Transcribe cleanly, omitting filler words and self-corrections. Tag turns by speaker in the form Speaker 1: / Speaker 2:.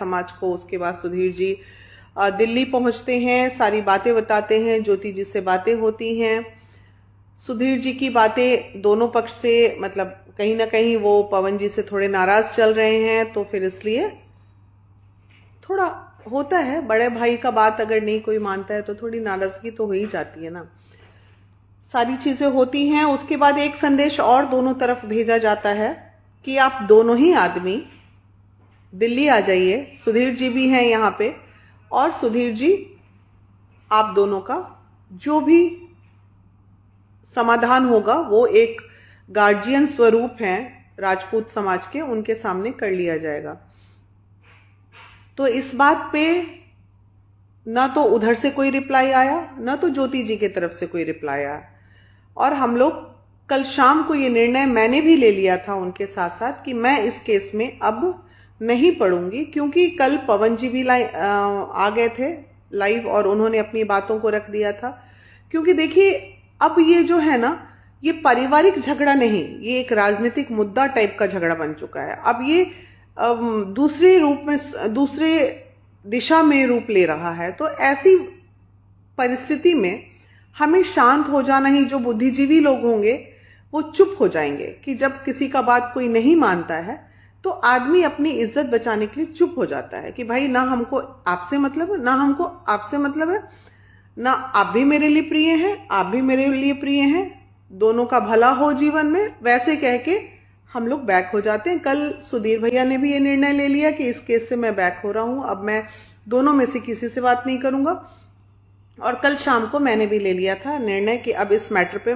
Speaker 1: समाज को। उसके बाद सुधीर जी दिल्ली पहुंचते हैं, सारी बातें बताते हैं, ज्योति जी से बातें होती हैं। सुधीर जी की बातें दोनों पक्ष से, मतलब कहीं ना कहीं वो पवन जी से थोड़े नाराज चल रहे हैं, तो फिर इसलिए थोड़ा होता है, बड़े भाई का बात अगर नहीं कोई मानता है तो थोड़ी नाराजगी तो हो ही जाती है ना। सारी चीजें होती हैं। उसके बाद एक संदेश और दोनों तरफ भेजा जाता है कि आप दोनों ही आदमी दिल्ली आ जाइए, सुधीर जी भी हैं यहाँ पे, और सुधीर जी आप दोनों का जो भी समाधान होगा वो एक गार्जियन स्वरूप हैं राजपूत समाज के, उनके सामने कर लिया जाएगा। तो इस बात पे ना तो उधर से कोई रिप्लाई आया, ना तो ज्योति जी की तरफ से कोई रिप्लाई आया। और हम लोग कल शाम को ये निर्णय मैंने भी ले लिया था उनके साथ साथ कि मैं इस केस में अब नहीं पढ़ूंगी, क्योंकि कल पवन जी भी आ गए थे लाइव और उन्होंने अपनी बातों को रख दिया था। क्योंकि देखिए अब ये जो है ना, ये पारिवारिक झगड़ा नहीं, ये एक राजनीतिक मुद्दा टाइप का झगड़ा बन चुका है। अब ये दूसरे रूप में, दूसरे दिशा में रूप ले रहा है। तो ऐसी परिस्थिति में हमें शांत हो जाना ही, जो बुद्धिजीवी लोग होंगे वो चुप हो जाएंगे कि जब किसी का बात कोई नहीं मानता है तो आदमी अपनी इज्जत बचाने के लिए चुप हो जाता है कि भाई ना हमको आपसे मतलब है, ना हमको आपसे मतलब है, ना आप भी मेरे लिए प्रिय हैं, आप भी मेरे लिए प्रिय हैं, दोनों का भला हो जीवन में, वैसे कह के हम लोग बैक हो जाते हैं। कल सुधीर भैया ने भी ये निर्णय ले लिया कि इस केस से मैं बैक हो रहा हूं, अब मैं दोनों में से किसी से बात नहीं करूंगा। और कल शाम को मैंने भी ले लिया था निर्णय कि अब इस मैटर पे